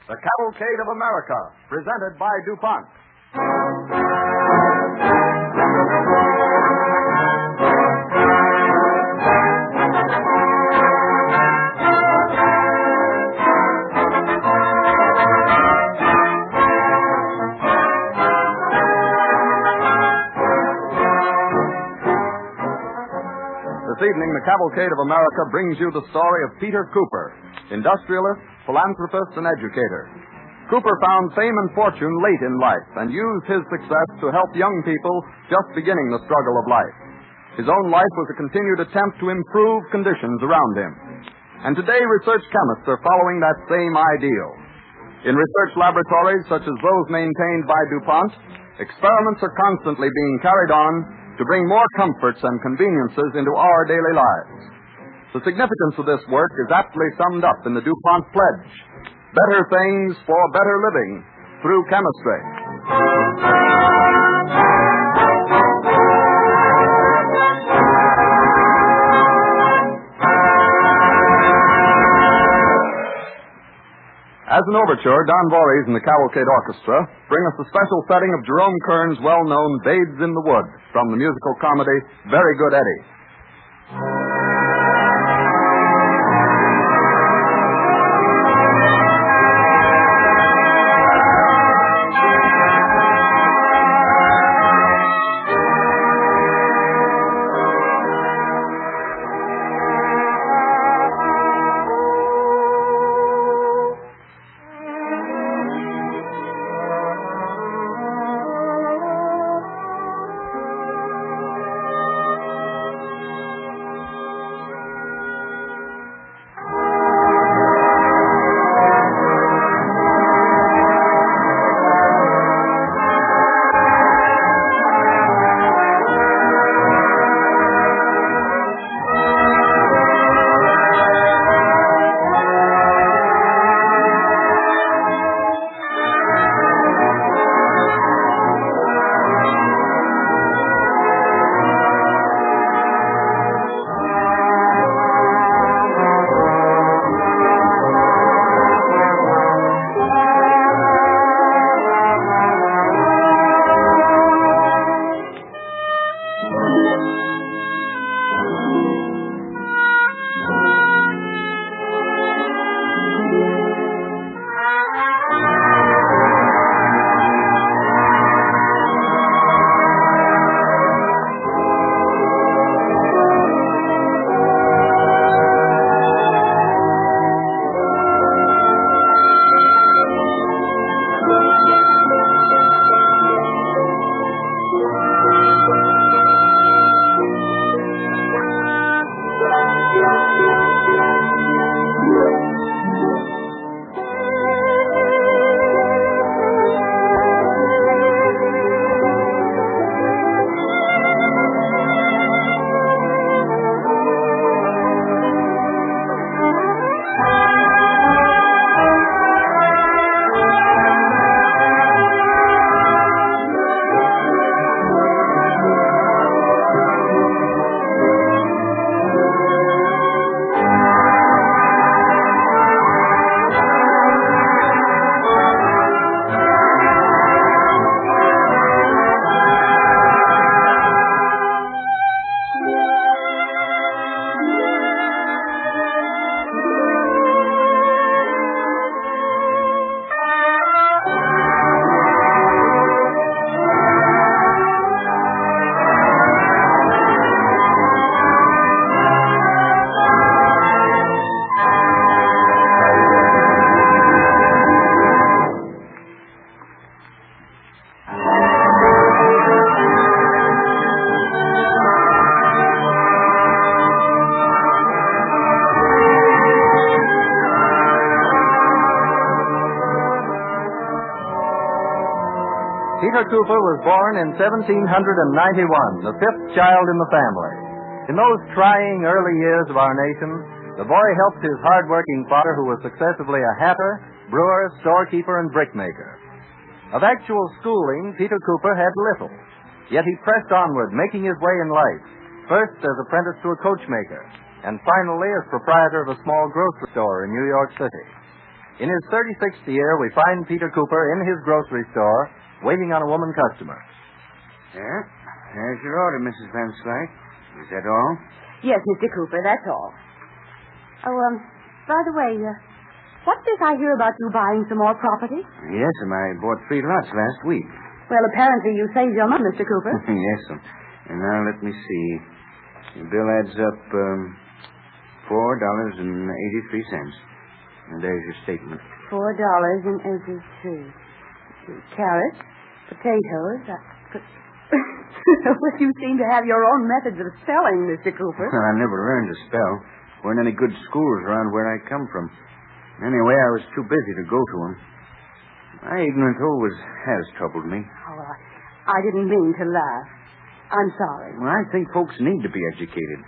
The Cavalcade of America, presented by DuPont. This evening, the Cavalcade of America brings you the story of Peter Cooper, industrialist, philanthropist, and educator. Cooper found fame and fortune late in life and used his success to help young people just beginning the struggle of life. His own life was a continued attempt to improve conditions around him. And today, research chemists are following that same ideal. In research laboratories such as those maintained by DuPont, experiments are constantly being carried on to bring more comforts and conveniences into our daily lives. The significance of this work is aptly summed up in the DuPont pledge: better things for better living through chemistry. As an overture, Don Voorhees and the Cavalcade Orchestra bring us a special setting of Jerome Kern's well-known Babes in the Wood from the musical comedy Very Good Eddie. Peter Cooper was born in 1791, the fifth child in the family. In those trying early years of our nation, the boy helped his hard-working father, who was successively a hatter, brewer, storekeeper, and brickmaker. Of actual schooling, Peter Cooper had little, yet he pressed onward, making his way in life, first as apprentice to a coachmaker, and finally as proprietor of a small grocery store in New York City. In his 36th year, we find Peter Cooper in his grocery store, waiting on a woman customer. Yeah, there's your order, Mrs. Van Slyke. Is that all? Yes, Mr. Cooper, that's all. Oh, by the way, what's this I hear about you buying some more property? Yes, I bought 3 lots last week. Well, apparently you saved your money, Mr. Cooper. Yes, and now let me see. The bill adds up $4.83. And there's your statement. $4.83. Carrots, potatoes. Well, you seem to have your own methods of spelling, Mr. Cooper. Well, I never learned to spell. Weren't any good schools around where I come from. Anyway, I was too busy to go to them. My ignorance always has troubled me. Oh, I didn't mean to laugh. I'm sorry. Well, I think folks need to be educated.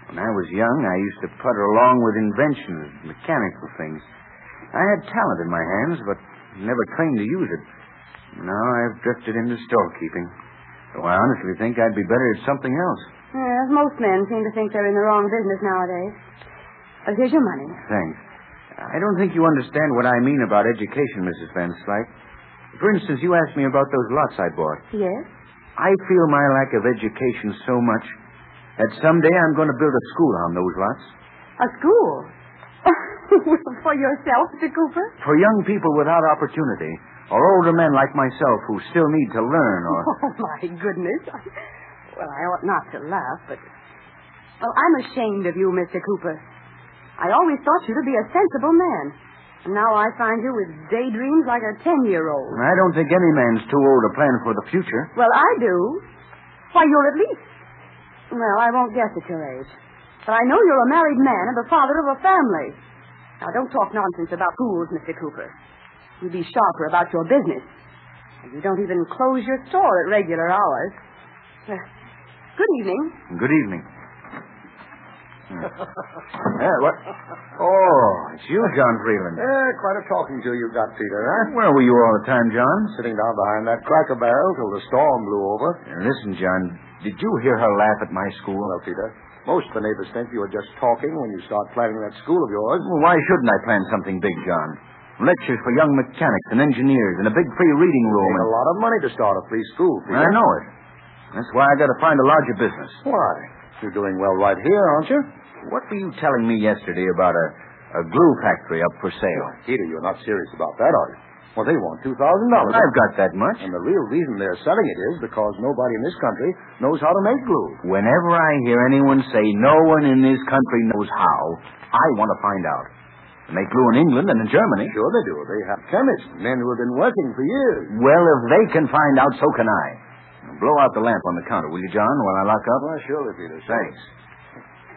When I was young, I used to putter along with inventions, mechanical things. I had talent in my hands, but never trained to use it. Now I've drifted into storekeeping. So I honestly think I'd be better at something else. Yes, most men seem to think they're in the wrong business nowadays. Well, here's your money. Thanks. I don't think you understand what I mean about education, Mrs. Van Slyke. For instance, you asked me about those lots I bought. Yes? I feel my lack of education so much that someday I'm going to build a school on those lots. A school? For yourself, Mr. Cooper? For young people without opportunity, or older men like myself who still need to learn, or... Oh, my goodness. Well, I ought not to laugh, but... Well, I'm ashamed of you, Mr. Cooper. I always thought you to be a sensible man. And now I find you with daydreams like a 10-year-old. I don't think any man's too old to plan for the future. Well, I do. Why, you're at least... Well, I won't guess at your age. But I know you're a married man and the father of a family. Now, don't talk nonsense about fools, Mr. Cooper. You be sharper about your business. And you don't even close your store at regular hours. Good evening. Good evening. What? Oh, it's you, John Freeland. Quite a talking to you got, Peter, huh? Where were you all the time, John? Sitting down behind that cracker barrel till the storm blew over. Listen, John, did you hear her laugh at my school? Well, Peter, most of the neighbors think you are just talking when you start planning that school of yours. Well, why shouldn't I plan something big, John? Lectures for young mechanics and engineers and a big free reading room. It's a lot of money to start a free school, Peter. I know it. That's why I got to find a larger business. Why? You're doing well right here, aren't you? What were you telling me yesterday about a glue factory up for sale? Peter, you're not serious about that, are you? Well, they want $2,000. I've got that much. And the real reason they're selling it is because nobody in this country knows how to make glue. Whenever I hear anyone say no one in this country knows how, I want to find out. They make glue in England and in Germany. Sure they do. They have chemists, men who have been working for years. Well, if they can find out, so can I. Now, blow out the lamp on the counter, will you, John, while I lock up? Well, surely, Peter. Thanks.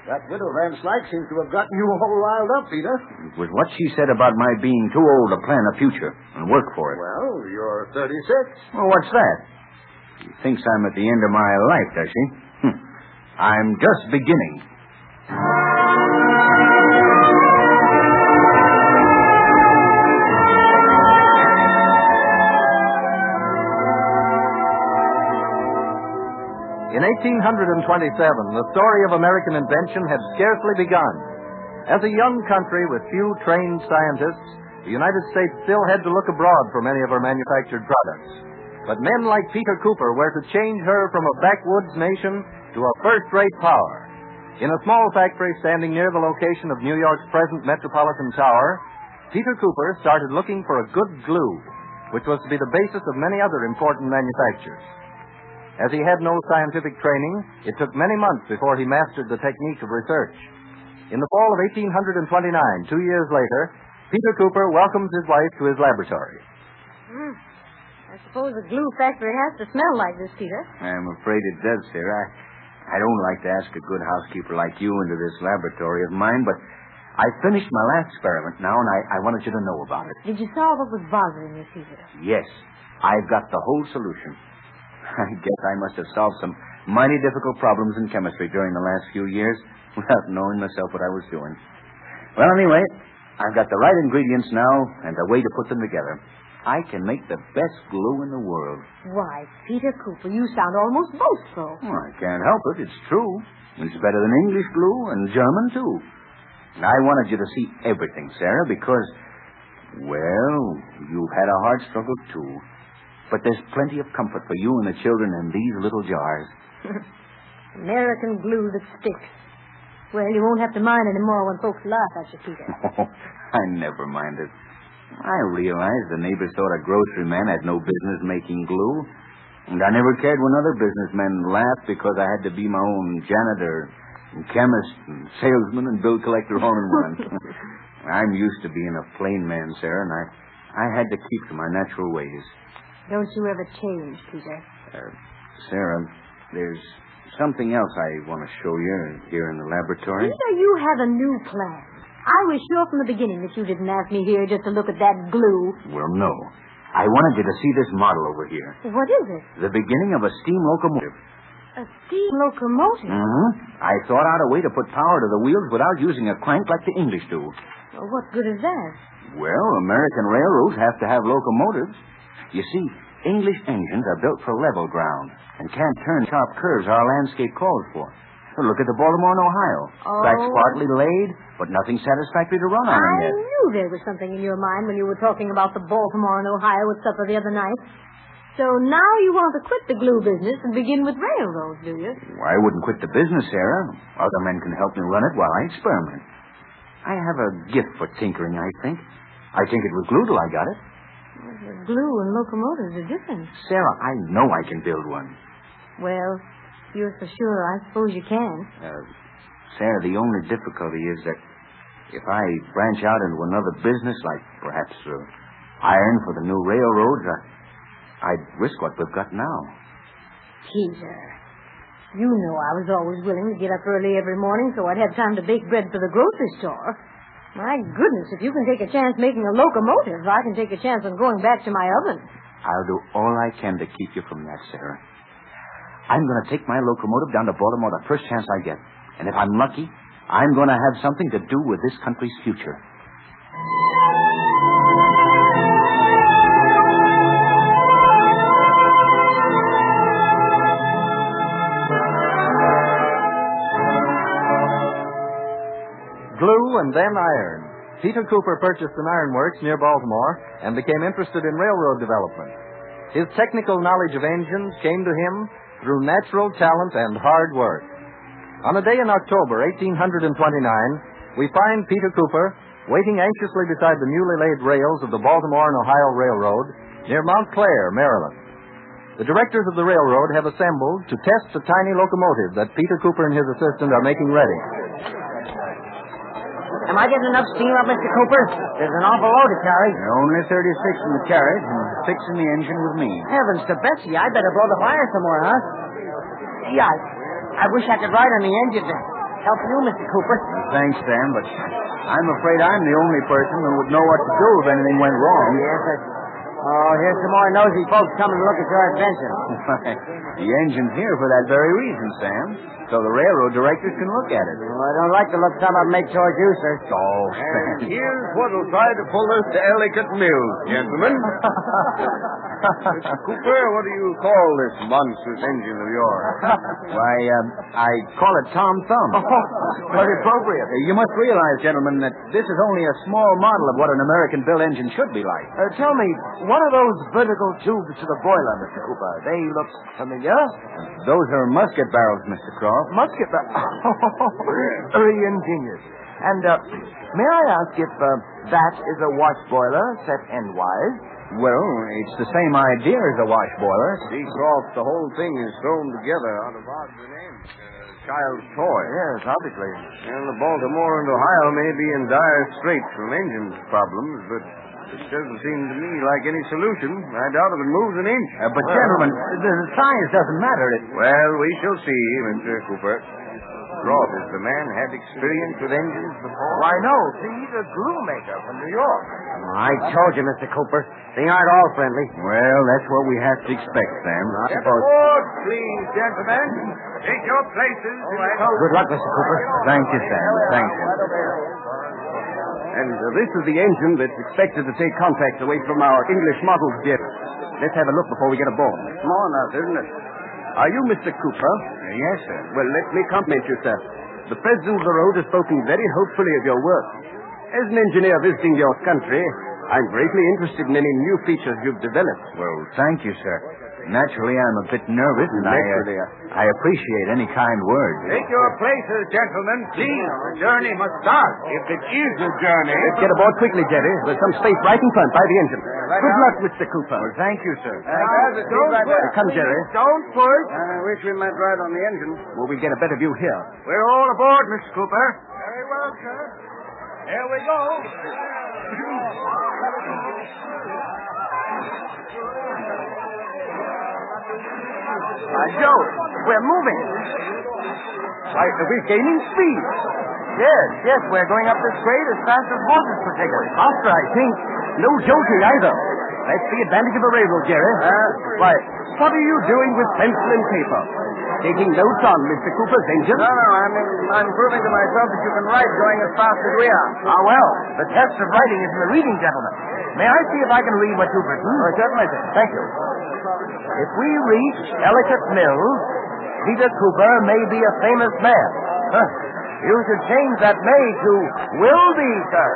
That widow Van Slyke seems to have gotten you all riled up, Peter. It was what she said about my being too old to plan a future and work for it. Well, you're 36. Well, what's that? She thinks I'm at the end of my life, does she? I'm just beginning. In 1827, the story of American invention had scarcely begun. As a young country with few trained scientists, the United States still had to look abroad for many of her manufactured products. But men like Peter Cooper were to change her from a backwoods nation to a first-rate power. In a small factory standing near the location of New York's present Metropolitan Tower, Peter Cooper started looking for a good glue, which was to be the basis of many other important manufactures. As he had no scientific training, it took many months before he mastered the technique of research. In the fall of 1829, 2 years later, Peter Cooper welcomes his wife to his laboratory. I suppose a glue factory has to smell like this, Peter. I'm afraid it does, Sarah. I don't like to ask a good housekeeper like you into this laboratory of mine, but I finished my last experiment now, and I wanted you to know about it. Did you solve what was bothering you, Peter? Yes, I've got the whole solution. I guess I must have solved some mighty difficult problems in chemistry during the last few years without knowing myself what I was doing. Well, anyway, I've got the right ingredients now and a way to put them together. I can make the best glue in the world. Why, Peter Cooper, you sound almost boastful. Well, I can't help it. It's true. It's better than English glue and German, too. And I wanted you to see everything, Sarah, because Well, you've had a hard struggle, too. But there's plenty of comfort for you and the children in these little jars. American glue that sticks. Well, you won't have to mind anymore when folks laugh at you, Peter. Oh, I never minded. I realized the neighbors thought a grocery man had no business making glue. And I never cared when other businessmen laughed because I had to be my own janitor and chemist and salesman and bill collector all in one. I'm used to being a plain man, Sarah, and I had to keep to my natural ways. Don't you ever change, Peter. Sarah, there's something else I want to show you here in the laboratory. Peter, you have a new plan. I was sure from the beginning that you didn't ask me here just to look at that glue. Well, no. I wanted you to see this model over here. What is it? The beginning of a steam locomotive. A steam locomotive? Mm-hmm. I thought out a way to put power to the wheels without using a crank like the English do. Well, what good is that? Well, American railroads have to have locomotives. You see, English engines are built for level ground and can't turn sharp curves our landscape calls for. Well, look at the Baltimore and Ohio. Oh. Tracks partly laid, but nothing satisfactory to run on them I yet. knew there was something in your mind when you were talking about the Baltimore and Ohio at supper the other night. So now you want to quit the glue business and begin with railroads, do you? Well, I wouldn't quit the business, Sarah. Other men can help me run it while I experiment. I have a gift for tinkering, I think. I tinkered with glue till I got it. Well, glue and locomotives are different. Sarah, I know I can build one. Well, if you're so sure, I suppose you can. Sarah, the only difficulty is that if I branch out into another business, like perhaps iron for the new railroads, I'd risk what we've got now. Peter, you know I was always willing to get up early every morning so I'd have time to bake bread for the grocery store. My goodness, if you can take a chance making a locomotive, I can take a chance on going back to my oven. I'll do all I can to keep you from that, Sarah. I'm going to take my locomotive down to Baltimore the first chance I get. And if I'm lucky, I'm going to have something to do with this country's future. Glue and then iron. Peter Cooper purchased an ironworks near Baltimore and became interested in railroad development. His technical knowledge of engines came to him through natural talent and hard work. On a day in October 1829, we find Peter Cooper waiting anxiously beside the newly laid rails of the Baltimore and Ohio Railroad near Montclair, Maryland. The directors of the railroad have assembled to test the tiny locomotive that Peter Cooper and his assistant are making ready. Am I getting enough steam up, Mr. Cooper? There's an awful load to carry. Only 36 in the carriage and fixing the engine with me. Heavens to Betsy, I'd better blow the fire somewhere, huh? Yeah, I wish I could ride on the engine to help you, Mr. Cooper. Thanks, Sam, but I'm afraid I'm the only person who would know what to do if anything went wrong. Yes, sir. Oh, here's some more nosy folks coming to look at your invention. The engine's here for that very reason, Sam. So the railroad directors can look at it. Well, I don't like to look some of them make towards you, sir. Oh, And here's what'll try to pull us to Ellicott Mills, gentlemen. Mr. Cooper, what do you call this monstrous engine of yours? Why, I call it Tom Thumb. Very appropriate. You must realize, gentlemen, that this is only a small model of what an American-built engine should be like. Tell me, what are those vertical tubes to the boiler, Mr. Cooper? They look familiar. Those are musket barrels, Mr. Croft. Musket barrel. Very ingenious. And may I ask if that is a wash boiler set endwise? Well, it's the same idea as a wash boiler. See, Croft, the whole thing is thrown together out of odds and ends. Child's toy. Yes, obviously. And the Baltimore and Ohio may be in dire straits from engine problems, but it doesn't seem to me like any solution. I doubt if it moves an inch. But, gentlemen, the size doesn't matter. Well, we shall see, Mr. Cooper. Croft, is the man had experience with engines before? Why, no. See, he's a glue maker from New York. I told you, Mr. Cooper. They aren't all friendly. Well, that's what we have to expect, Sam. I Step suppose. forward, please, gentlemen. Take your places. Good luck, Mr. Cooper. Thank you, Sam. Thank you. And this is the engine that's expected to take contacts away from our English model jet. Let's have a look before we get aboard. Small enough, isn't it? Are you Mr. Cooper? Yes, sir. Well, let me compliment you, sir. The president of the road has spoken very hopefully of your work. As an engineer visiting your country, I'm greatly interested in any new features you've developed. Well, thank you, sir. Naturally, I'm a bit nervous, and I appreciate any kind words. Take your places, gentlemen. Please, the journey must start. If it is a journey. Let's get aboard quickly, Jerry. There's some space right in front by the engine. Good luck, Mr. Cooper. Well, thank you, sir. Don't push. Come, Jerry. Don't push. I wish we might ride on the engine. Well, we get a better view here. We're all aboard, Mr. Cooper. Very well, sir. Here we go. By Jove, we're moving. Why, we're gaining speed. Yes, we're going up this grade as fast as horses could take us. Faster, I think. No jolting either. That's the advantage of a railroad, Jerry. Why, what are you doing with pencil and paper? Taking notes on Mr. Cooper's engine? No, I'm proving to myself that you can ride going as fast as we are. Ah, well, the test of writing is in the reading, gentlemen. May I see if I can read what you've written? Certainly, sir. Thank you. If we reach Ellicott Mills, Peter Cooper may be a famous man. You should change that may to will be, sir.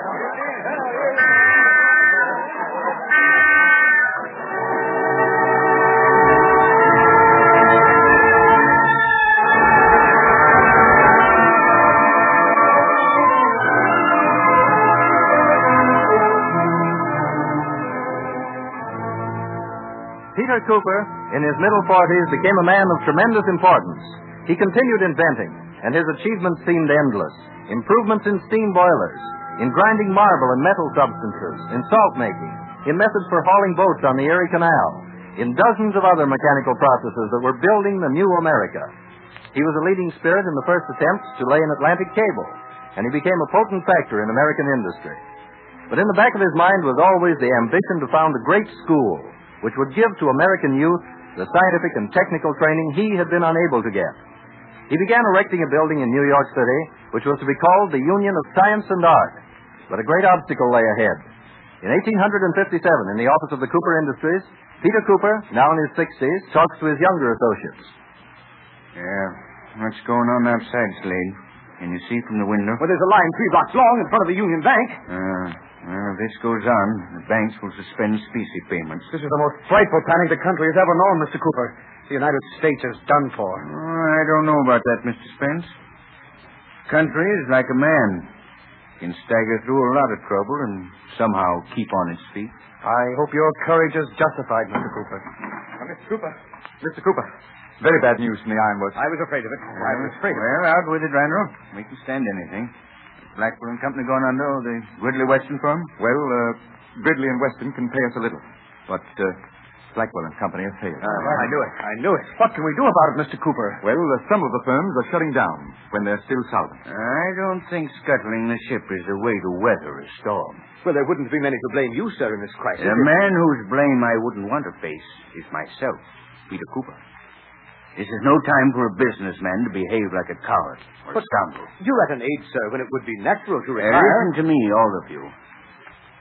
Peter Cooper, in his middle 40s, became a man of tremendous importance. He continued inventing, and his achievements seemed endless. Improvements in steam boilers, in grinding marble and metal substances, in salt making, in methods for hauling boats on the Erie Canal, in dozens of other mechanical processes that were building the new America. He was a leading spirit in the first attempts to lay an Atlantic cable, and he became a potent factor in American industry. But in the back of his mind was always the ambition to found a great school, which would give to American youth the scientific and technical training he had been unable to get. He began erecting a building in New York City, which was to be called the Union of Science and Art. But a great obstacle lay ahead. In 1857, in the office of the Cooper Industries, Peter Cooper, now in his 60s, talks to his younger associates. Yeah, what's going on outside, Slade? Can you see from the window? Well, there's a line 3 blocks long in front of the Union Bank. Well, if this goes on, the banks will suspend specie payments. This is the most frightful panic the country has ever known, Mr. Cooper. The United States is done for. I don't know about that, Mr. Spence. Country is like a man. Can stagger through a lot of trouble and somehow keep on its feet. I hope your courage is justified, Mr. Cooper. Mr. Cooper. Very bad news from the ironworks. I was afraid of it. Well, out with it, Randall. We can stand anything. Blackwell and Company gone under, or the Gridley Weston firm? Well, Gridley and Weston can pay us a little. But Blackwell and Company have failed. I knew it. What can we do about it, Mr. Cooper? Well, some of the firms are shutting down when they're still solvent. I don't think scuttling the ship is the way to weather a storm. Well, there wouldn't be many to blame you, sir, in this crisis. The man whose blame I wouldn't want to face is myself, Peter Cooper. This is no time for a businessman to behave like a coward or a scoundrel. You're at an age, sir, when it would be natural to retire. Listen to me, all of you.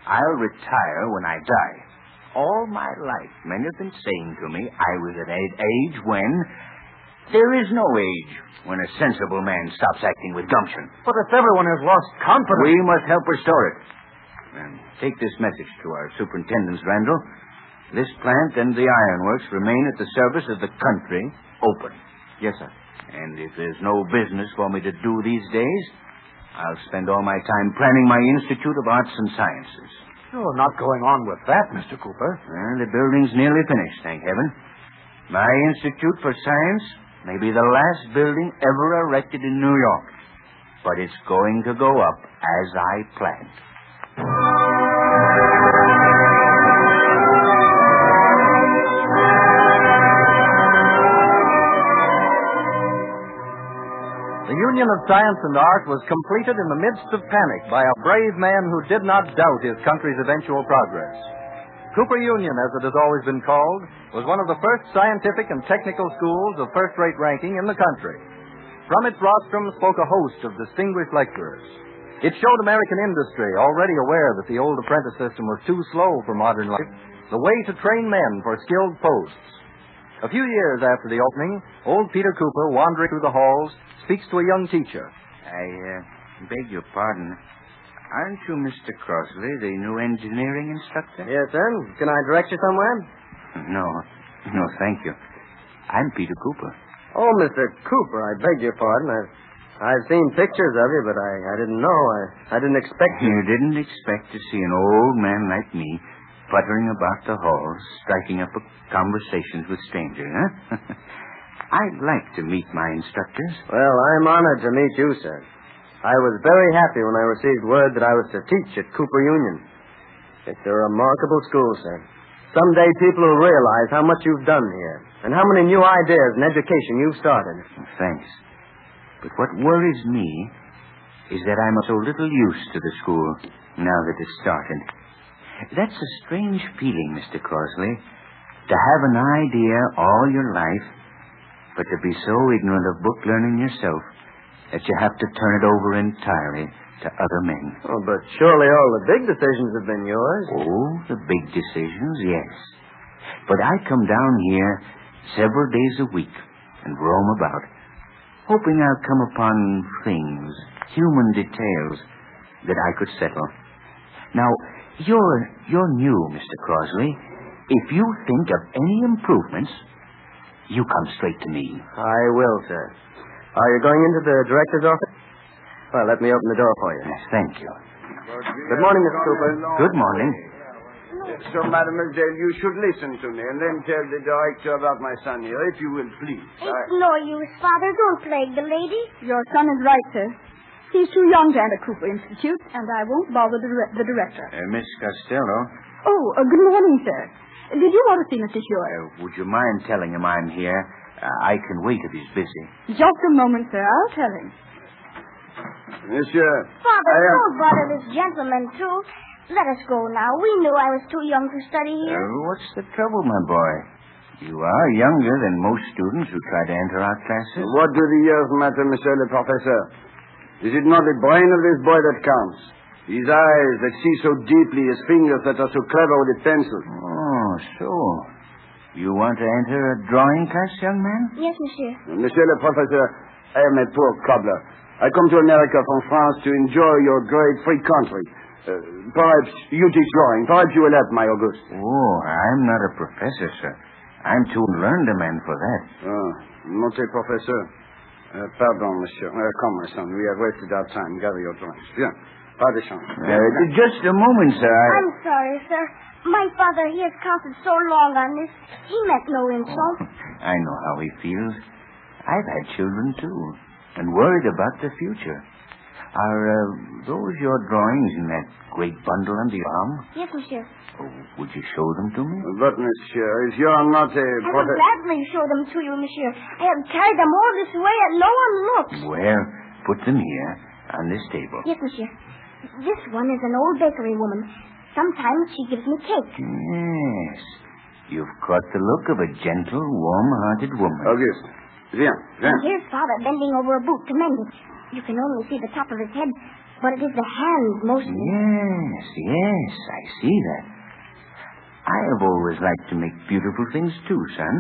I'll retire when I die. All my life, men have been saying to me I was at an age when... There is no age when a sensible man stops acting with gumption. But if everyone has lost confidence... We must help restore it. And take this message to our superintendents, Randall. This plant and the ironworks remain at the service of the country, open. Yes, sir. And if there's no business for me to do these days, I'll spend all my time planning my Institute of Arts and Sciences. You're not going on with that, Mr. Cooper. Well, the building's nearly finished, thank heaven. My Institute for Science may be the last building ever erected in New York, but it's going to go up as I planned. The Union of Science and Art was completed in the midst of panic by a brave man who did not doubt his country's eventual progress. Cooper Union, as it has always been called, was one of the first scientific and technical schools of first-rate ranking in the country. From its rostrum spoke a host of distinguished lecturers. It showed American industry, already aware that the old apprentice system was too slow for modern life, the way to train men for skilled posts. A few years after the opening, old Peter Cooper, wandering through the halls, speaks to a young teacher. I beg your pardon. Aren't you Mr. Crosley, the new engineering instructor? Yes, sir. Can I direct you somewhere? No, thank you. I'm Peter Cooper. Oh, Mr. Cooper, I beg your pardon. I've seen pictures of you, but I didn't know. I didn't expect you. You didn't expect to see an old man like me fluttering about the halls, striking up conversations with strangers, huh? I'd like to meet my instructors. Well, I'm honored to meet you, sir. I was very happy when I received word that I was to teach at Cooper Union. It's a remarkable school, sir. Someday people will realize how much you've done here and how many new ideas and education you've started. Thanks. But what worries me is that I'm so little used to the school now that it's started. That's a strange feeling, Mr. Crosley, to have an idea all your life, but to be so ignorant of book learning yourself that you have to turn it over entirely to other men. Oh, but surely all the big decisions have been yours. Oh, the big decisions, yes. But I come down here several days a week and roam about, hoping I'll come upon things, human details, that I could settle. Now, you're new, Mr. Crosley. If you think of any improvements, you come straight to me. I will, sir. Are you going into the director's office? Well, let me open the door for you. Yes, thank you. Good morning, Mr. Cooper. Good morning. So, mademoiselle, you should listen to me and then tell the director about my son here, if you will, please. It's no use, Father. Don't plague the lady. Your son is right, sir. He's too young to enter Cooper Institute, and I won't bother the director. Miss Costello. Oh, good morning, sir. Did you want to see Mr. Hewitt? Would you mind telling him I'm here? I can wait if he's busy. Just a moment, sir. I'll tell him. Monsieur. Father, don't bother this gentleman, too. Let us go now. We knew I was too young to study here. What's the trouble, my boy? You are younger than most students who try to enter our classes. What do the years matter, monsieur le professeur? Is it not the brain of this boy that counts? His eyes that see so deeply, his fingers that are so clever with a pencil. Oh, so. You want to enter a drawing class, young man? Yes, monsieur. Monsieur le professeur, I am a poor cobbler. I come to America from France to enjoy your great free country. Perhaps you teach drawing. Perhaps you will help my Auguste. Oh, I'm not a professor, sir. I'm too learned a man for that. Oh, not a professor. Pardon, monsieur. Come, my son. We have wasted our time. Gather your drawings. Bien. Pas de chance. Just a moment, sir. I'm sorry, sir. My father, he has counted so long on this. He meant no insult. I know how he feels. I've had children, too, and worried about the future. Are those your drawings in that great bundle under your arm? Yes, monsieur. Oh, would you show them to me? But, monsieur, if you are not a I will gladly show them to you, monsieur. I have carried them all this way and no one looks. Well, put them here on this table. Yes, monsieur. This one is an old bakery woman. Sometimes she gives me cake. Yes. You've caught the look of a gentle, warm-hearted woman. Auguste, viens. And here's father bending over a boot to mend it. You can only see the top of his head, but it is the hands mostly. Yes, I see that. I have always liked to make beautiful things too, son.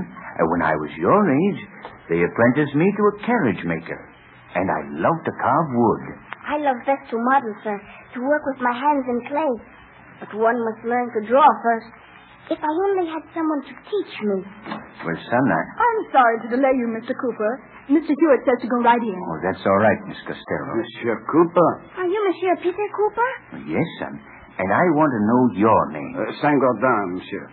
When I was your age, they apprenticed me to a carriage maker, and I love to carve wood. I love best to model, sir, to work with my hands in clay. But one must learn to draw first. If I only had someone to teach me. Well, son, I'm sorry to delay you, Mr. Cooper. Mr. Hewitt says to go right in. Oh, that's all right, Miss Costello. Monsieur Cooper? Are you Monsieur Peter Cooper? Yes, son. And I want to know your name. Saint-Gaudin, monsieur.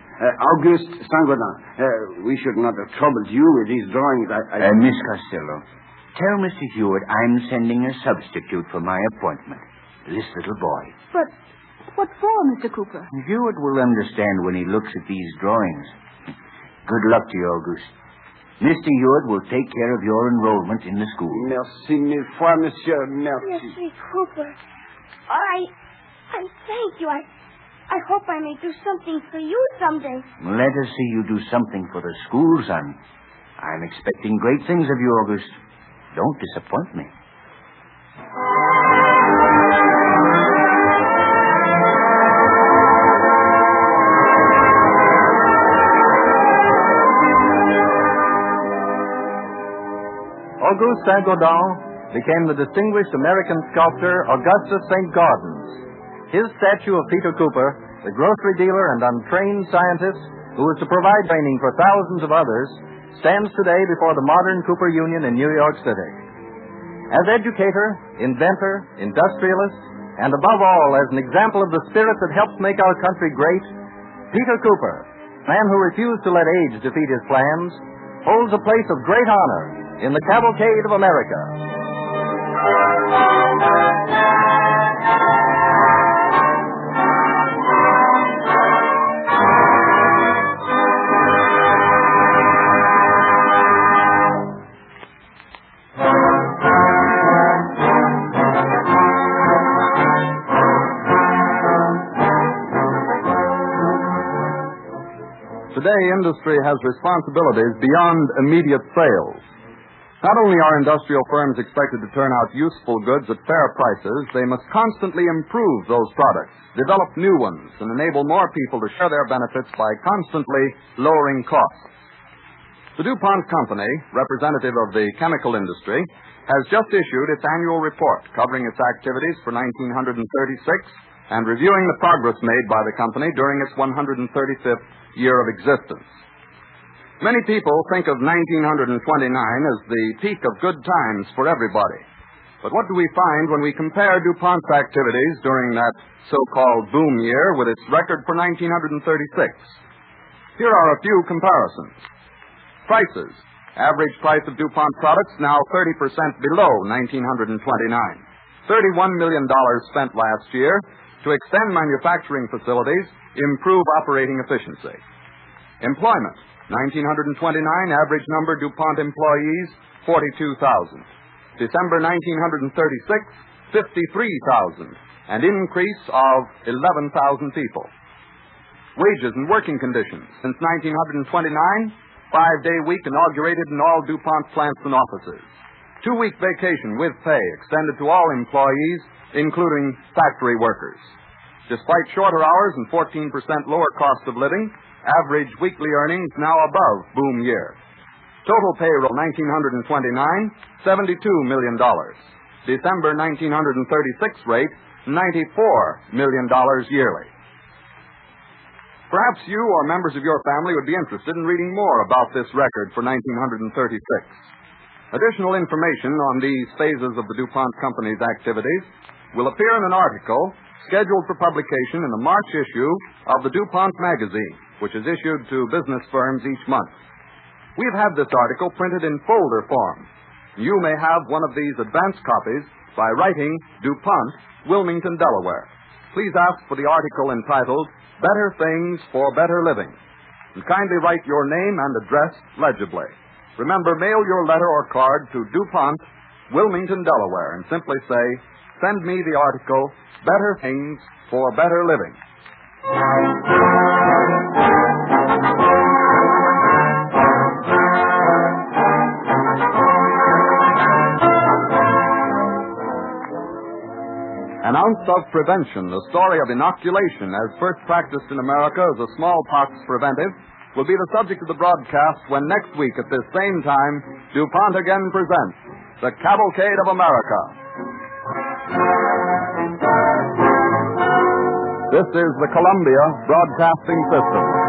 Auguste Saint-Gaudin. We should not have troubled you with these drawings. Miss Costello, tell Mr. Hewitt I'm sending a substitute for my appointment. This little boy. But what for, Mr. Cooper? Hewitt will understand when he looks at these drawings. Good luck to you, Auguste. Mr. Hewitt will take care of your enrollment in the school. Merci mille fois, monsieur. Merci. Monsieur Cooper. I thank you. I hope I may do something for you someday. Let us see you do something for the school, son. I'm expecting great things of you, Auguste. Don't disappoint me. Auguste Saint-Gaudin became the distinguished American sculptor Augustus St. Gaudens His statue of Peter Cooper, the grocery dealer and untrained scientist who was to provide training for thousands of others, stands today before the modern Cooper Union in New York City. As educator, inventor, industrialist, and above all, as an example of the spirit that helped make our country great, Peter Cooper, man who refused to let age defeat his plans, holds a place of great honor in the Cavalcade of America. Today, industry has responsibilities beyond immediate sales. Not only are industrial firms expected to turn out useful goods at fair prices, they must constantly improve those products, develop new ones, and enable more people to share their benefits by constantly lowering costs. The DuPont Company, representative of the chemical industry, has just issued its annual report covering its activities for 1936 and reviewing the progress made by the company during its 135th year of existence. Many people think of 1929 as the peak of good times for everybody. But what do we find when we compare DuPont's activities during that so-called boom year with its record for 1936? Here are a few comparisons. Prices. Average price of DuPont products now 30% below 1929. $31 million spent last year to extend manufacturing facilities, improve operating efficiency. Employment. 1929, average number DuPont employees, 42,000. December 1936, 53,000, an increase of 11,000 people. Wages and working conditions. Since 1929, 5-day week inaugurated in all DuPont plants and offices. 2-week vacation with pay extended to all employees, including factory workers. Despite shorter hours and 14% lower cost of living, average weekly earnings now above boom year. Total payroll 1929, $72 million. December 1936 rate, $94 million yearly. Perhaps you or members of your family would be interested in reading more about this record for 1936. Additional information on these phases of the DuPont Company's activities will appear in an article scheduled for publication in the March issue of the DuPont magazine, which is issued to business firms each month. We've had this article printed in folder form. You may have one of these advance copies by writing DuPont, Wilmington, Delaware. Please ask for the article entitled Better Things for Better Living, and kindly write your name and address legibly. Remember, mail your letter or card to DuPont, Wilmington, Delaware, and simply say, "Send me the article, Better Things for Better Living." An ounce of prevention, the story of inoculation as first practiced in America as a smallpox preventive, will be the subject of the broadcast when next week at this same time, DuPont again presents the Cavalcade of America. This is the Columbia Broadcasting System.